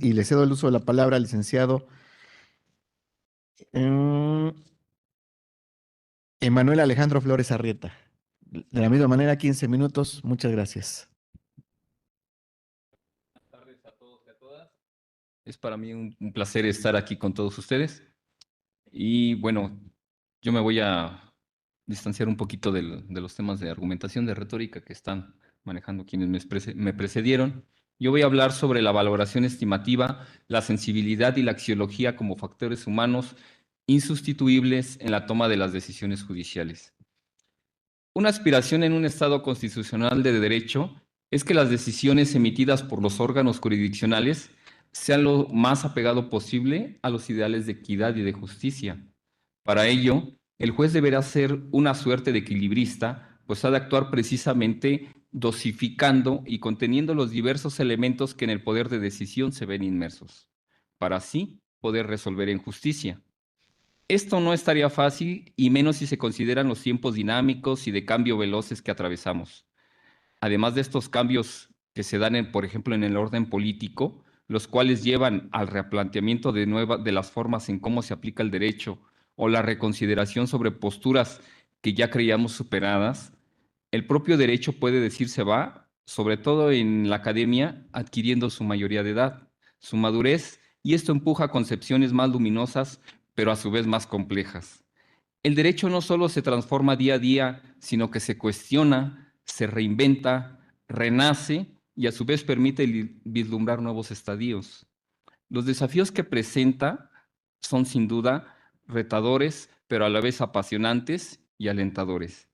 Y le cedo el uso de la palabra al licenciado eh, Emanuel Alejandro Flores Arrieta. De la misma manera, 15 minutos. Muchas gracias. Buenas tardes a todos y a todas. Es para mí un placer estar aquí con todos ustedes. Y bueno, yo me voy a distanciar un poquito de los temas de argumentación, de retórica que están manejando quienes me precedieron. Yo voy a hablar sobre la valoración estimativa, la sensibilidad y la axiología como factores humanos insustituibles en la toma de las decisiones judiciales. Una aspiración en un Estado constitucional de derecho es que las decisiones emitidas por los órganos jurisdiccionales sean lo más apegado posible a los ideales de equidad y de justicia. Para ello, el juez deberá ser una suerte de equilibrista, pues ha de actuar precisamente dosificando y conteniendo los diversos elementos que en el poder de decisión se ven inmersos, para así poder resolver en justicia. Esto no estaría fácil, y menos si se consideran los tiempos dinámicos y de cambio veloces que atravesamos. Además de estos cambios que se dan, por ejemplo, en el orden político, los cuales llevan al replanteamiento de las formas en cómo se aplica el derecho o la reconsideración sobre posturas que ya creíamos superadas, el propio derecho puede decirse va, sobre todo en la academia, adquiriendo su mayoría de edad, su madurez, y esto empuja a concepciones más luminosas, pero a su vez más complejas. El derecho no solo se transforma día a día, sino que se cuestiona, se reinventa, renace y a su vez permite vislumbrar nuevos estadios. Los desafíos que presenta son sin duda retadores, pero a la vez apasionantes y alentadores.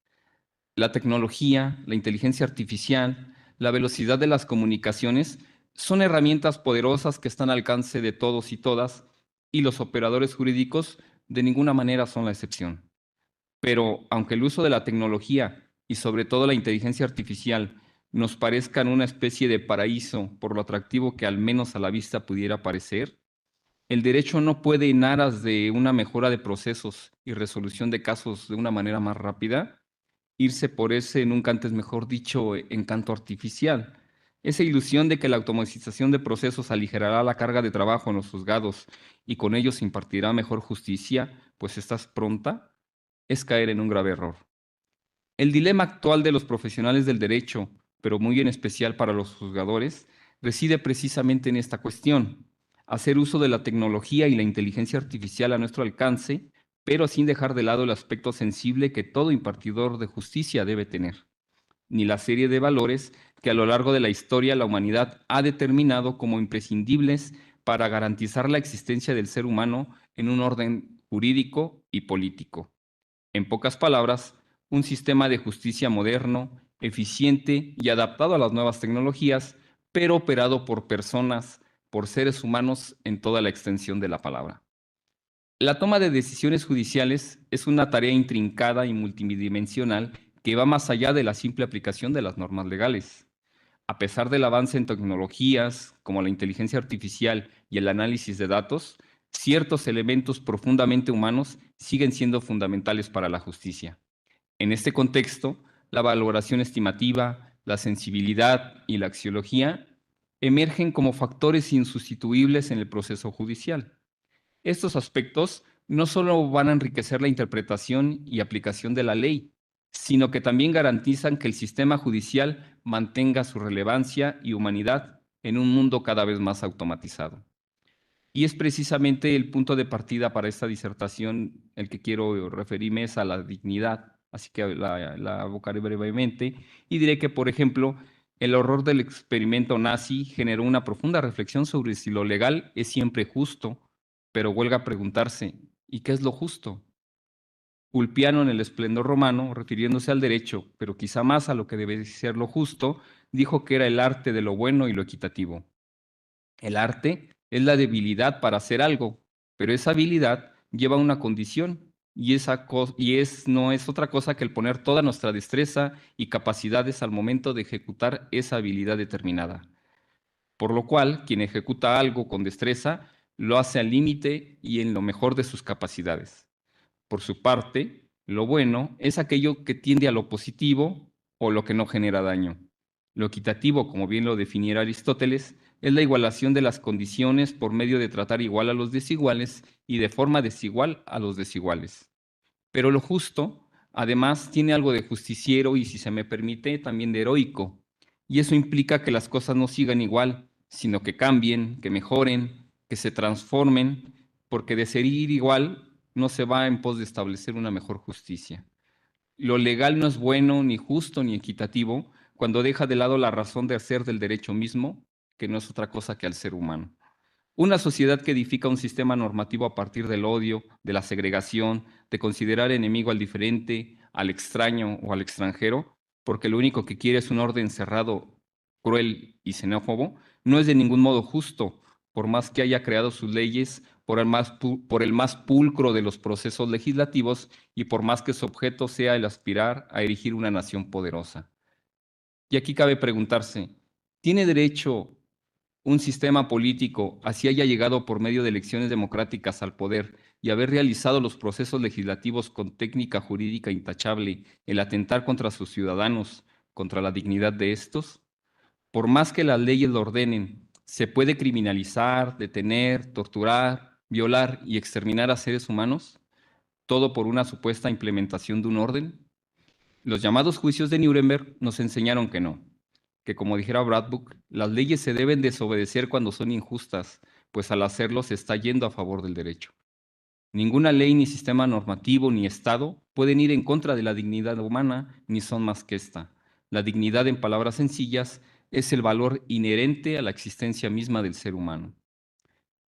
La tecnología, la inteligencia artificial, la velocidad de las comunicaciones son herramientas poderosas que están al alcance de todos y todas, y los operadores jurídicos de ninguna manera son la excepción. Pero aunque el uso de la tecnología y sobre todo la inteligencia artificial nos parezcan una especie de paraíso por lo atractivo que al menos a la vista pudiera parecer, el derecho no puede, en aras de una mejora de procesos y resolución de casos de una manera más rápida, irse por ese, nunca antes mejor dicho, encanto artificial. Esa ilusión de que la automatización de procesos aligerará la carga de trabajo en los juzgados y con ello se impartirá mejor justicia, pues estás pronta, es caer en un grave error. El dilema actual de los profesionales del derecho, pero muy en especial para los juzgadores, reside precisamente en esta cuestión: hacer uso de la tecnología y la inteligencia artificial a nuestro alcance, pero sin dejar de lado el aspecto sensible que todo impartidor de justicia debe tener, ni la serie de valores que a lo largo de la historia la humanidad ha determinado como imprescindibles para garantizar la existencia del ser humano en un orden jurídico y político. En pocas palabras, un sistema de justicia moderno, eficiente y adaptado a las nuevas tecnologías, pero operado por personas, por seres humanos en toda la extensión de la palabra. La toma de decisiones judiciales es una tarea intrincada y multidimensional que va más allá de la simple aplicación de las normas legales. A pesar del avance en tecnologías como la inteligencia artificial y el análisis de datos, ciertos elementos profundamente humanos siguen siendo fundamentales para la justicia. En este contexto, la valoración estimativa, la sensibilidad y la axiología emergen como factores insustituibles en el proceso judicial. Estos aspectos no solo van a enriquecer la interpretación y aplicación de la ley, sino que también garantizan que el sistema judicial mantenga su relevancia y humanidad en un mundo cada vez más automatizado. Y es precisamente el punto de partida para esta disertación el que quiero referirme, es a la dignidad, así que la abocaré brevemente y diré que, por ejemplo, el horror del experimento nazi generó una profunda reflexión sobre si lo legal es siempre justo, pero huelga preguntarse, ¿y qué es lo justo? Ulpiano, en El esplendor romano, refiriéndose al derecho, pero quizá más a lo que debe ser lo justo, dijo que era el arte de lo bueno y lo equitativo. El arte es la debilidad para hacer algo, pero esa habilidad lleva una condición, y no es otra cosa que el poner toda nuestra destreza y capacidades al momento de ejecutar esa habilidad determinada. Por lo cual, quien ejecuta algo con destreza lo hace al límite y en lo mejor de sus capacidades. Por su parte, lo bueno es aquello que tiende a lo positivo o lo que no genera daño. Lo equitativo, como bien lo definiera Aristóteles, es la igualación de las condiciones por medio de tratar igual a los desiguales y de forma desigual a los desiguales. Pero lo justo, además, tiene algo de justiciero y, si se me permite, también de heroico. Y eso implica que las cosas no sigan igual, sino que cambien, que mejoren, que se transformen, porque de seguir igual no se va en pos de establecer una mejor justicia. Lo legal no es bueno, ni justo, ni equitativo cuando deja de lado la razón de hacer del derecho mismo, que no es otra cosa que al ser humano. Una sociedad que edifica un sistema normativo a partir del odio, de la segregación, de considerar enemigo al diferente, al extraño o al extranjero, porque lo único que quiere es un orden cerrado, cruel y xenófobo, no es de ningún modo justo, por más que haya creado sus leyes, por el más pulcro de los procesos legislativos y por más que su objeto sea el aspirar a erigir una nación poderosa. Y aquí cabe preguntarse, ¿tiene derecho un sistema político, así haya llegado por medio de elecciones democráticas al poder y haber realizado los procesos legislativos con técnica jurídica intachable, el atentar contra sus ciudadanos, contra la dignidad de estos? Por más que las leyes lo ordenen, ¿se puede criminalizar, detener, torturar, violar y exterminar a seres humanos? ¿Todo por una supuesta implementación de un orden? Los llamados juicios de Nuremberg nos enseñaron que no, que como dijera Bradbury, las leyes se deben desobedecer cuando son injustas, pues al hacerlo se está yendo a favor del derecho. Ninguna ley, ni sistema normativo, ni Estado pueden ir en contra de la dignidad humana, ni son más que esta. La dignidad, en palabras sencillas, es el valor inherente a la existencia misma del ser humano.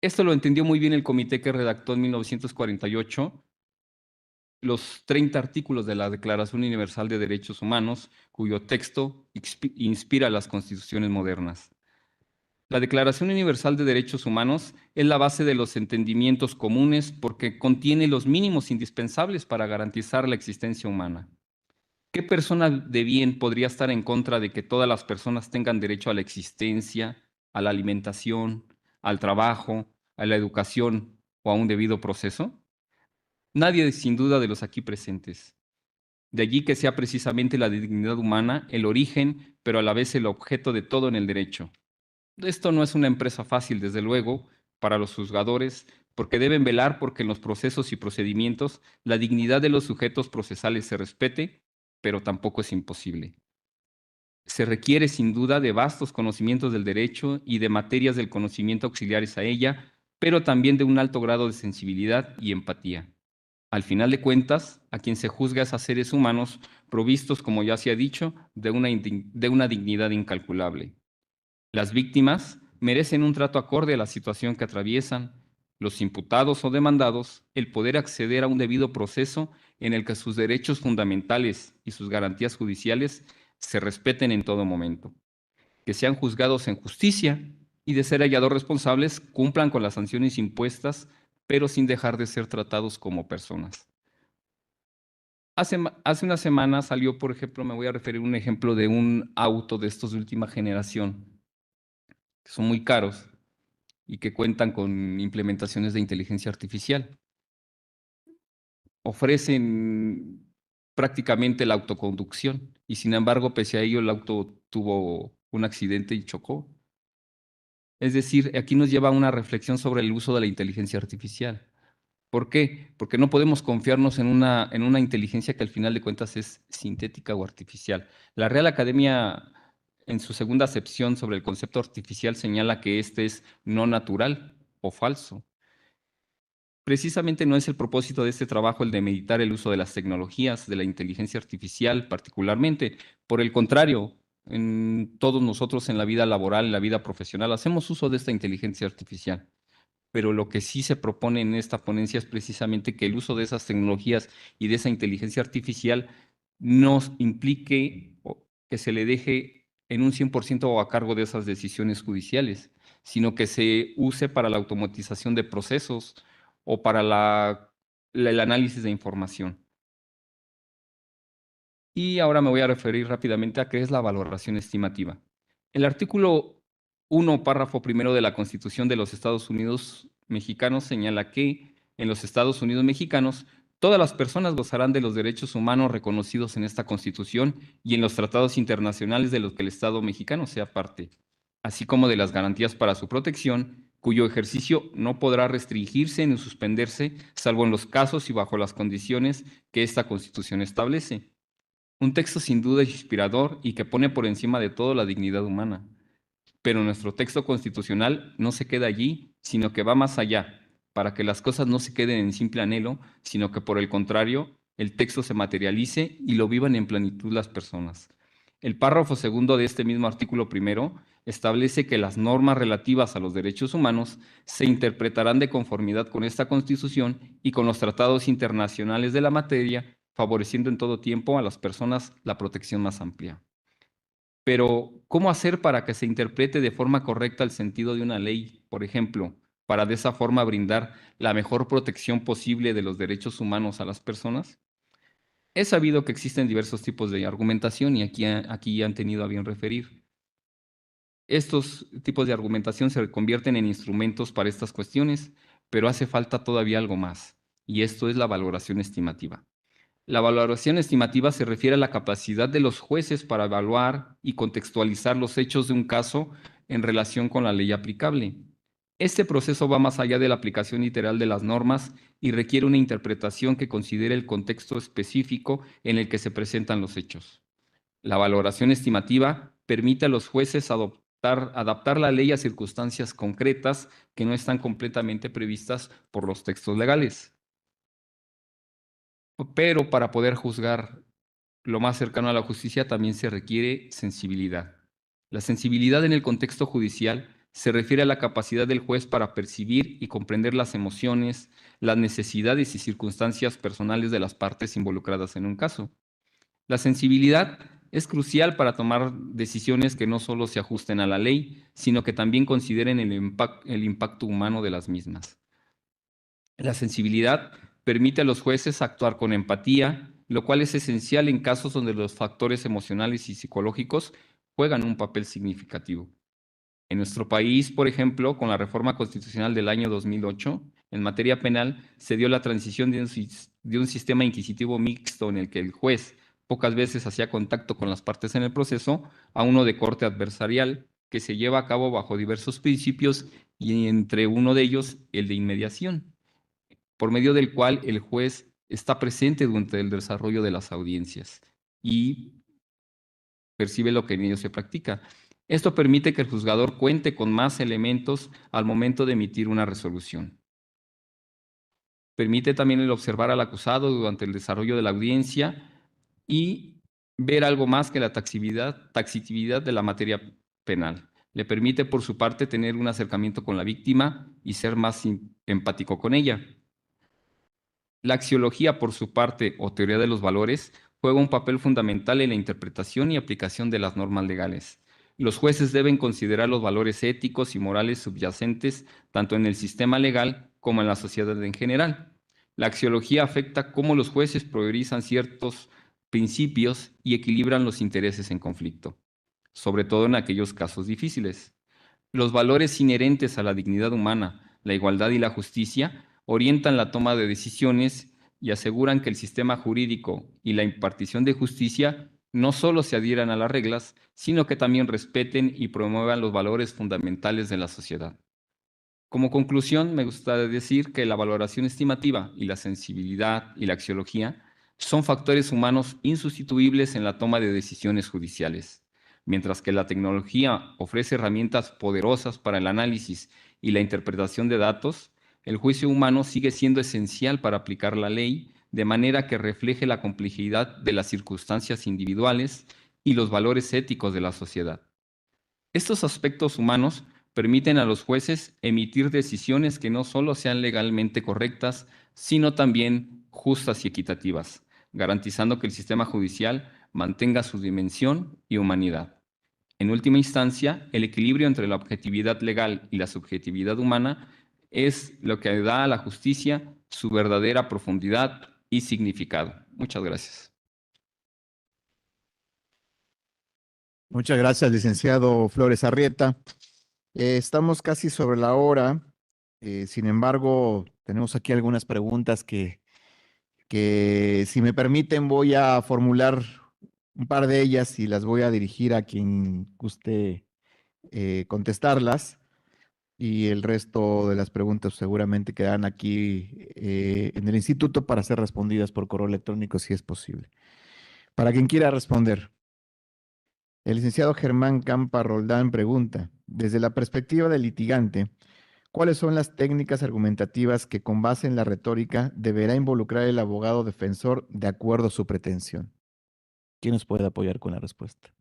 Esto lo entendió muy bien el comité que redactó en 1948 los 30 artículos de la Declaración Universal de Derechos Humanos, cuyo texto inspira las constituciones modernas. La Declaración Universal de Derechos Humanos es la base de los entendimientos comunes porque contiene los mínimos indispensables para garantizar la existencia humana. ¿Qué persona de bien podría estar en contra de que todas las personas tengan derecho a la existencia, a la alimentación, al trabajo, a la educación o a un debido proceso? Nadie, sin duda, de los aquí presentes. De allí que sea precisamente la dignidad humana el origen, pero a la vez el objeto de todo en el derecho. Esto no es una empresa fácil, desde luego, para los juzgadores, porque deben velar porque en los procesos y procedimientos la dignidad de los sujetos procesales se respete, pero tampoco es imposible. Se requiere sin duda de vastos conocimientos del derecho y de materias del conocimiento auxiliares a ella, pero también de un alto grado de sensibilidad y empatía. Al final de cuentas, a quien se juzga es a seres humanos provistos, como ya se ha dicho, de una dignidad incalculable. Las víctimas merecen un trato acorde a la situación que atraviesan. Los imputados o demandados, el poder acceder a un debido proceso en el que sus derechos fundamentales y sus garantías judiciales se respeten en todo momento. Que sean juzgados en justicia y, de ser hallados responsables, cumplan con las sanciones impuestas, pero sin dejar de ser tratados como personas. Hace una semana salió, por ejemplo, me voy a referir a un ejemplo de un auto de estos de última generación, que son muy caros y que cuentan con implementaciones de inteligencia artificial. Ofrecen prácticamente la autoconducción y, sin embargo, pese a ello, el auto tuvo un accidente y chocó. Es decir, aquí nos lleva a una reflexión sobre el uso de la inteligencia artificial. ¿Por qué? Porque no podemos confiarnos en una inteligencia que al final de cuentas es sintética o artificial. La Real Academia, en su segunda acepción sobre el concepto artificial, señala que este es no natural o falso. Precisamente no es el propósito de este trabajo el de meditar el uso de las tecnologías, de la inteligencia artificial particularmente. Por el contrario, en todos nosotros en la vida laboral, en la vida profesional, hacemos uso de esta inteligencia artificial. Pero lo que sí se propone en esta ponencia es precisamente que el uso de esas tecnologías y de esa inteligencia artificial nos implique que se le deje en un 100% a cargo de esas decisiones judiciales, sino que se use para la automatización de procesos o para el análisis de información. Y ahora me voy a referir rápidamente a qué es la valoración estimativa. El artículo 1, párrafo primero de la Constitución de los Estados Unidos mexicanos señala que en los Estados Unidos mexicanos todas las personas gozarán de los derechos humanos reconocidos en esta Constitución y en los tratados internacionales de los que el Estado mexicano sea parte. así como de las garantías para su protección, cuyo ejercicio no podrá restringirse ni suspenderse, salvo en los casos y bajo las condiciones que esta Constitución establece. Un texto sin duda inspirador y que pone por encima de todo la dignidad humana. Pero nuestro texto constitucional no se queda allí, sino que va más allá, para que las cosas no se queden en simple anhelo, sino que por el contrario, el texto se materialice y lo vivan en plenitud las personas. El párrafo segundo de este mismo artículo primero establece que las normas relativas a los derechos humanos se interpretarán de conformidad con esta Constitución y con los tratados internacionales de la materia, favoreciendo en todo tiempo a las personas la protección más amplia. Pero, ¿cómo hacer para que se interprete de forma correcta el sentido de una ley, por ejemplo, para de esa forma brindar la mejor protección posible de los derechos humanos a las personas? He sabido que existen diversos tipos de argumentación y aquí han tenido a bien referir. Estos tipos de argumentación se convierten en instrumentos para estas cuestiones, pero hace falta todavía algo más, y esto es la valoración estimativa. La valoración estimativa se refiere a la capacidad de los jueces para evaluar y contextualizar los hechos de un caso en relación con la ley aplicable. Este proceso va más allá de la aplicación literal de las normas y requiere una interpretación que considere el contexto específico en el que se presentan los hechos. La valoración estimativa permite a los jueces adaptar la ley a circunstancias concretas que no están completamente previstas por los textos legales. Pero para poder juzgar lo más cercano a la justicia también se requiere sensibilidad. La sensibilidad en el contexto judicial se refiere a la capacidad del juez para percibir y comprender las emociones, las necesidades y circunstancias personales de las partes involucradas en un caso. La sensibilidad es crucial para tomar decisiones que no solo se ajusten a la ley, sino que también consideren el impacto humano de las mismas. La sensibilidad permite a los jueces actuar con empatía, lo cual es esencial en casos donde los factores emocionales y psicológicos juegan un papel significativo. En nuestro país, por ejemplo, con la reforma constitucional del año 2008, en materia penal se dio la transición de un sistema inquisitivo mixto en el que el juez pocas veces hacía contacto con las partes en el proceso a uno de corte adversarial que se lleva a cabo bajo diversos principios y entre uno de ellos el de inmediación, por medio del cual el juez está presente durante el desarrollo de las audiencias y percibe lo que en ellos se practica. Esto permite que el juzgador cuente con más elementos al momento de emitir una resolución. Permite también el observar al acusado durante el desarrollo de la audiencia y ver algo más que la taxitividad de la materia penal. Le permite, por su parte, tener un acercamiento con la víctima y ser más empático con ella. La axiología, por su parte, o teoría de los valores, juega un papel fundamental en la interpretación y aplicación de las normas legales. Los jueces deben considerar los valores éticos y morales subyacentes tanto en el sistema legal como en la sociedad en general. La axiología afecta cómo los jueces priorizan ciertos principios y equilibran los intereses en conflicto, sobre todo en aquellos casos difíciles. Los valores inherentes a la dignidad humana, la igualdad y la justicia orientan la toma de decisiones y aseguran que el sistema jurídico y la impartición de justicia no solo se adhieran a las reglas, sino que también respeten y promuevan los valores fundamentales de la sociedad. Como conclusión, me gusta decir que la valoración estimativa y la sensibilidad y la axiología son factores humanos insustituibles en la toma de decisiones judiciales. Mientras que la tecnología ofrece herramientas poderosas para el análisis y la interpretación de datos, el juicio humano sigue siendo esencial para aplicar la ley de manera que refleje la complejidad de las circunstancias individuales y los valores éticos de la sociedad. Estos aspectos humanos permiten a los jueces emitir decisiones que no solo sean legalmente correctas, sino también justas y equitativas, garantizando que el sistema judicial mantenga su dimensión y humanidad. En última instancia, el equilibrio entre la objetividad legal y la subjetividad humana es lo que da a la justicia su verdadera profundidad y significado. Muchas gracias. Muchas gracias, licenciado Flores Arrieta. Estamos casi sobre la hora. Sin embargo, tenemos aquí algunas preguntas que, si me permiten, voy a formular un par de ellas y las voy a dirigir a quien guste contestarlas y el resto de las preguntas seguramente quedarán aquí en el instituto para ser respondidas por correo electrónico si es posible. Para quien quiera responder, el licenciado Germán Campa Roldán pregunta, desde la perspectiva del litigante, ¿cuáles son las técnicas argumentativas que con base en la retórica deberá involucrar el abogado defensor de acuerdo a su pretensión? ¿Quién nos puede apoyar con la respuesta?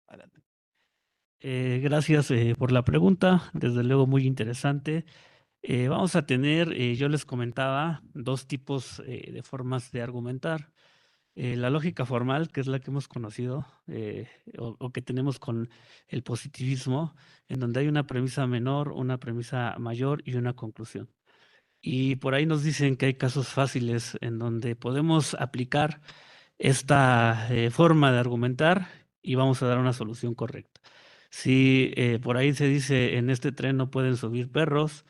Adelante. Gracias por la pregunta, desde luego muy interesante. Vamos a tener, yo les comentaba, dos tipos de formas de argumentar. La lógica formal, que es la que hemos conocido o que tenemos con el positivismo, en donde hay una premisa menor, una premisa mayor y una conclusión. Y por ahí nos dicen que hay casos fáciles en donde podemos aplicar esta forma de argumentar y vamos a dar una solución correcta. Si por ahí se dice en este tren no pueden subir perros,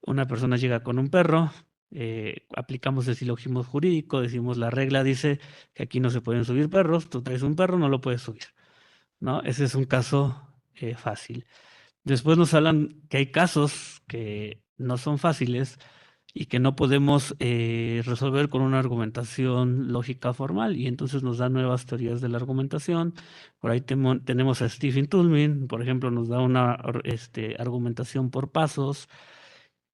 una persona llega con un perro, aplicamos el silogismo jurídico, decimos la regla dice que aquí no se pueden subir perros, tú traes un perro, no lo puedes subir, ¿no? Ese es un caso fácil. Después nos hablan que hay casos que no son fáciles y que no podemos resolver con una argumentación lógica formal, y entonces nos da nuevas teorías de la argumentación. Por ahí tenemos a Stephen Toulmin, por ejemplo, nos da una argumentación por pasos,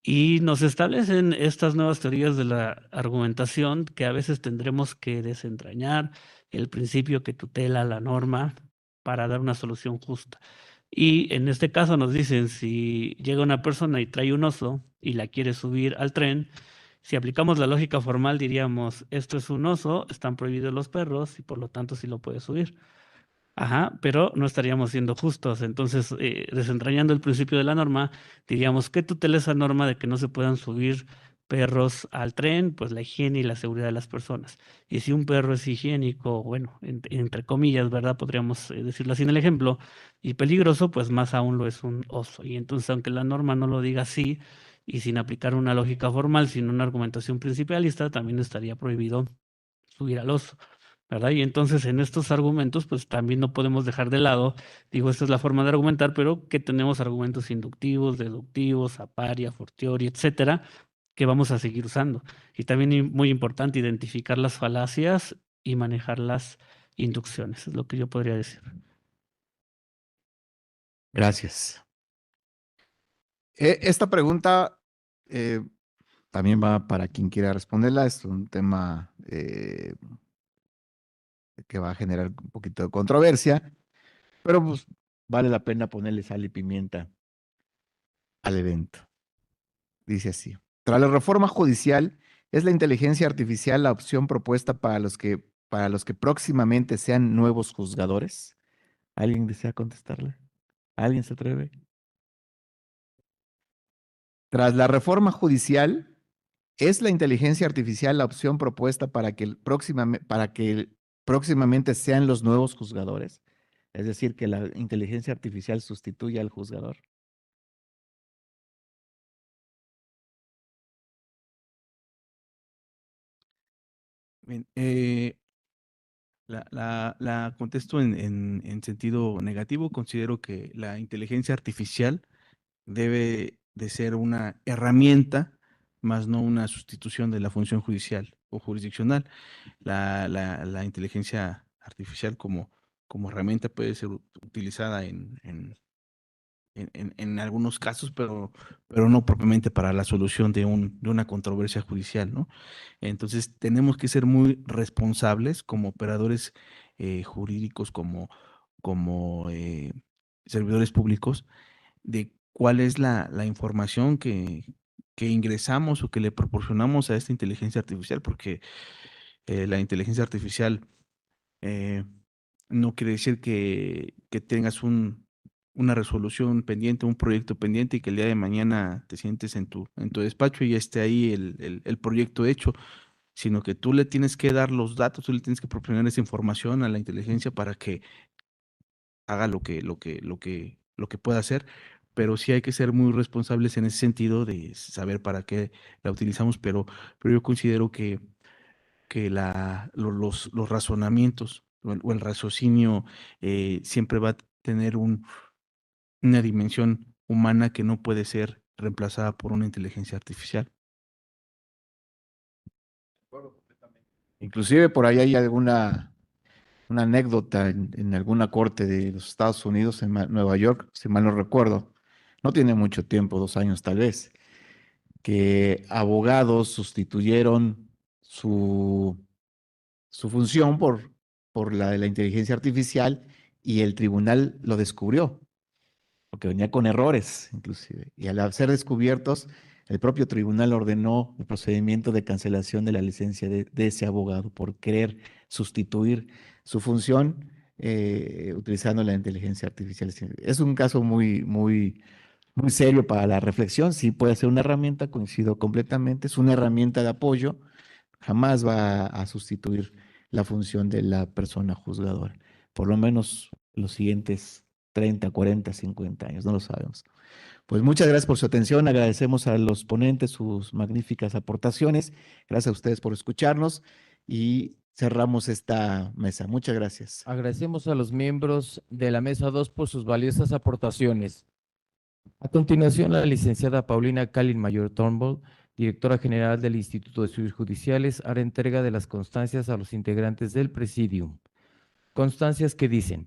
y nos establecen estas nuevas teorías de la argumentación que a veces tendremos que desentrañar el principio que tutela la norma para dar una solución justa. Y en este caso nos dicen, si llega una persona y trae un oso y la quiere subir al tren, si aplicamos la lógica formal diríamos, esto es un oso, están prohibidos los perros y por lo tanto sí lo puede subir. Ajá, pero no estaríamos siendo justos. Entonces, desentrañando el principio de la norma, diríamos que tutela esa norma de que no se puedan subir perros al tren, pues la higiene y la seguridad de las personas. Y si un perro es higiénico, bueno, entre comillas, ¿verdad? Podríamos decirlo así en el ejemplo, y peligroso, pues más aún lo es un oso. Y entonces, aunque la norma no lo diga así, y sin aplicar una lógica formal, sino una argumentación principalista, también estaría prohibido subir al oso, ¿verdad? Y entonces en estos argumentos, pues también no podemos dejar de lado, digo, esta es la forma de argumentar, pero que tenemos argumentos inductivos, deductivos, a pari, a fortiori, etcétera, que vamos a seguir usando. Y también muy importante identificar las falacias y manejar las inducciones, es lo que yo podría decir. Gracias. Esta pregunta también va para quien quiera responderla. Es un tema que va a generar un poquito de controversia, pero pues vale la pena ponerle sal y pimienta al evento. Dice así. Tras la reforma judicial, ¿es la inteligencia artificial la opción propuesta para los que próximamente sean nuevos juzgadores? ¿Alguien desea contestarle? ¿Alguien se atreve? Tras la reforma judicial, ¿es la inteligencia artificial la opción propuesta para que próximamente sean los nuevos juzgadores? Es decir, que la inteligencia artificial sustituya al juzgador. Bien, la contesto en sentido negativo. Considero que la inteligencia artificial debe de ser una herramienta, más no una sustitución de la función judicial o jurisdiccional. La inteligencia artificial como herramienta puede ser utilizada en algunos casos, pero no propiamente para la solución de una controversia judicial, ¿no? Entonces, tenemos que ser muy responsables como operadores jurídicos, como servidores públicos, de cuál es la información que ingresamos o que le proporcionamos a esta inteligencia artificial, porque la inteligencia artificial eh, no quiere decir que tengas una resolución pendiente, un proyecto pendiente y que el día de mañana te sientes en tu despacho y ya esté ahí el proyecto hecho, sino que tú le tienes que dar los datos, tú le tienes que proporcionar esa información a la inteligencia para que haga lo que pueda hacer, pero sí hay que ser muy responsables en ese sentido de saber para qué la utilizamos, pero yo considero que los razonamientos o el raciocinio siempre va a tener una dimensión humana que no puede ser reemplazada por una inteligencia artificial. Inclusive por ahí hay una anécdota en alguna corte de los Estados Unidos, en Nueva York, si mal no recuerdo. No tiene mucho tiempo, 2 años tal vez, que abogados sustituyeron su función por la de la inteligencia artificial y el tribunal lo descubrió, porque venía con errores, inclusive. Y al ser descubiertos, el propio tribunal ordenó el procedimiento de cancelación de la licencia de ese abogado por querer sustituir su función utilizando la inteligencia artificial. Es un caso muy serio para la reflexión. Sí puede ser una herramienta, coincido completamente, es una herramienta de apoyo, jamás va a sustituir la función de la persona juzgadora, por lo menos los siguientes 30, 40, 50 años, no lo sabemos. Pues muchas gracias por su atención, agradecemos a los ponentes sus magníficas aportaciones, gracias a ustedes por escucharnos y cerramos esta mesa. Muchas gracias. Agradecemos a los miembros de la Mesa 2 por sus valiosas aportaciones. A continuación, la licenciada Paulina Kalin Mayor Turnbull, directora general del Instituto de Estudios Judiciales, hará entrega de las constancias a los integrantes del Presidium. Constancias que dicen: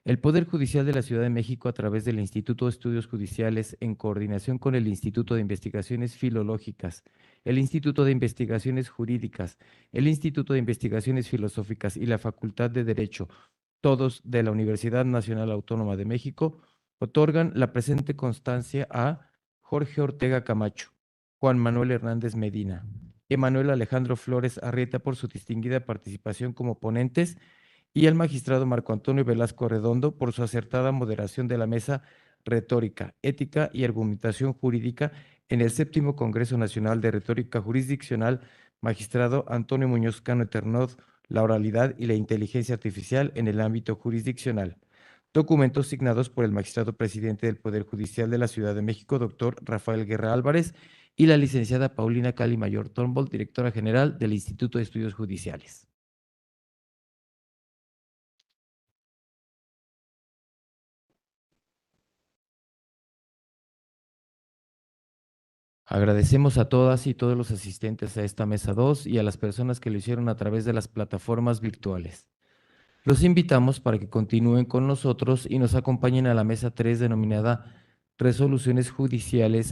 el Poder Judicial de la Ciudad de México, a través del Instituto de Estudios Judiciales, en coordinación con el Instituto de Investigaciones Filológicas, el Instituto de Investigaciones Jurídicas, el Instituto de Investigaciones Filosóficas y la Facultad de Derecho, todos de la Universidad Nacional Autónoma de México, otorgan la presente constancia a Jorge Ortega Camacho, Juan Manuel Hernández Medina, Emanuel Alejandro Flores Arrieta por su distinguida participación como ponentes y al magistrado Marco Antonio Velasco Redondo por su acertada moderación de la mesa Retórica, Ética y Argumentación Jurídica en el 7º Congreso Nacional de Retórica Jurisdiccional, magistrado Antonio Muñoz Cano Eternoz, la oralidad y la inteligencia artificial en el ámbito jurisdiccional. Documentos signados por el magistrado presidente del Poder Judicial de la Ciudad de México, doctor Rafael Guerra Álvarez, y la licenciada Paulina Kalin Mayor Turnbull, directora general del Instituto de Estudios Judiciales. Agradecemos a todas y todos los asistentes a esta Mesa 2 y a las personas que lo hicieron a través de las plataformas virtuales. Los invitamos para que continúen con nosotros y nos acompañen a la Mesa 3 denominada Resoluciones Judiciales